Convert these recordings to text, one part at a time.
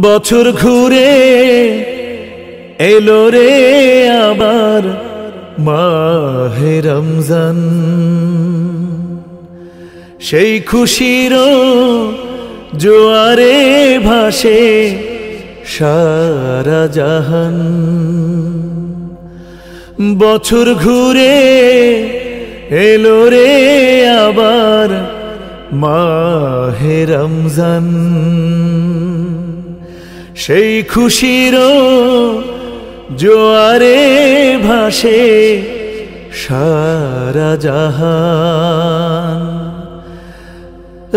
বছর ঘুরে এলো রে আবার মাহে রমজান, সেই খুশির জোয়ারে ভাসে সারা জাহান। বছর ঘুরে এলো রে আবার মাহে রমজান, সেই খুশির জোয়ারে ভাসে সারা জাহান।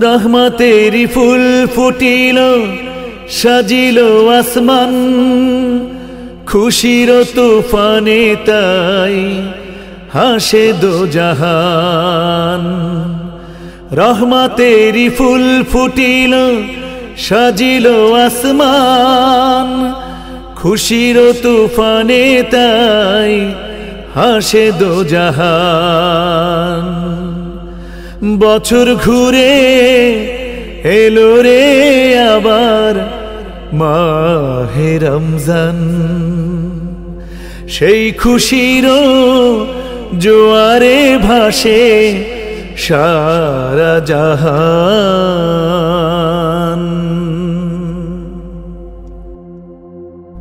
রহমতেরি ফুল ফুটিল সাজিল আসমান, খুশির তুফানে তাই হাসে দো জাহান। রহমতেরি ফুল ফুটিল সাজিল আসমান, খুশির তুফানে তাই হাসে দো জাহান। বছর ঘুরে এলো রে আবার মাহে রমজান, সেই খুশির জোয়ারে ভাসে সারা জাহান।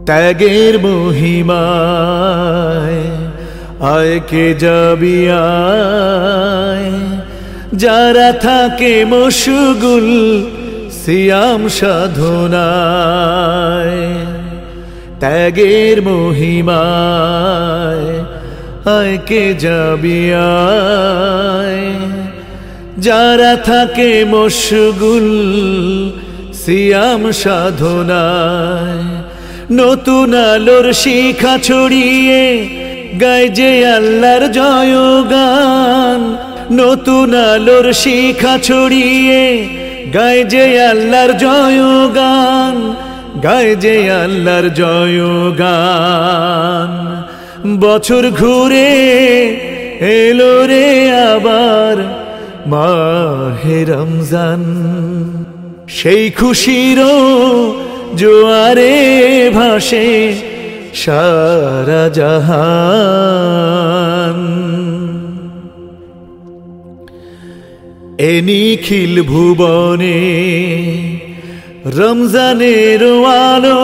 ত্যাগের মহিমায় আয় কে যাবি আয়, যারা থাকে মশগুল সিয়াম সাধনায়। ত্যাগের মহিমায় আয় কে যাবি আয়, যারা থাকে মশগুল সিয়াম সাধনায়। নতুন আলোর শিখা ছড়িয়ে গায় যে আল্লাহর জয়গান, নতুন আলোর শিখা ছড়িয়ে গায় যে আল্লাহর জয়গান, গায় যে আল্লাহর জয়গান। বছর ঘুরে এলো রে আবার মাহে রমজান, সেই খুশির জোয়ারে ভাসে সারা জাহান। এ নিখিল ভুবনে রমজানের আলো,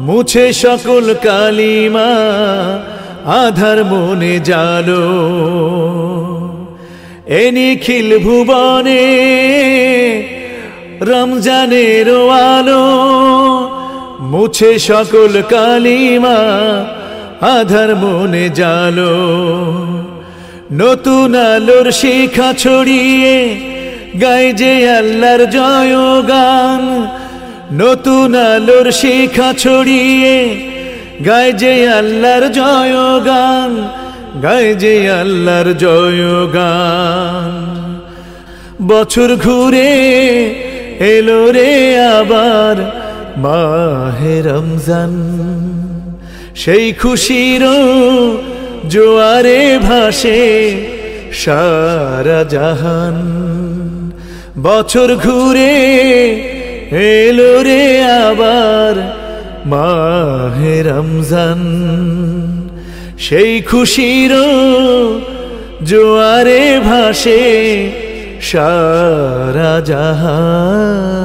মুছে সকল কালিমা আধার মনে জালো। এ নিখিল ভুবনে রমজানের আলো, মুছে সকল কালিমা আধার মনে জালো। নতুন আলোর শিখা ছড়িয়ে গায় যে আল্লাহর জয়গান, নতুন আলোর শিখা ছড়িয়ে গায় যে আল্লাহর জয়গান, গায় যে আল্লাহর জয়গান। বছর ঘুরে এলো রে আবার মাহে রমজান, সেই খুশির জোয়ারে ভাসে সারা জাহান। বছর ঘুরে এলো রে আবার মাহে রমজান, সেই খুশির জোয়ারে ভাসে সারা জাহান।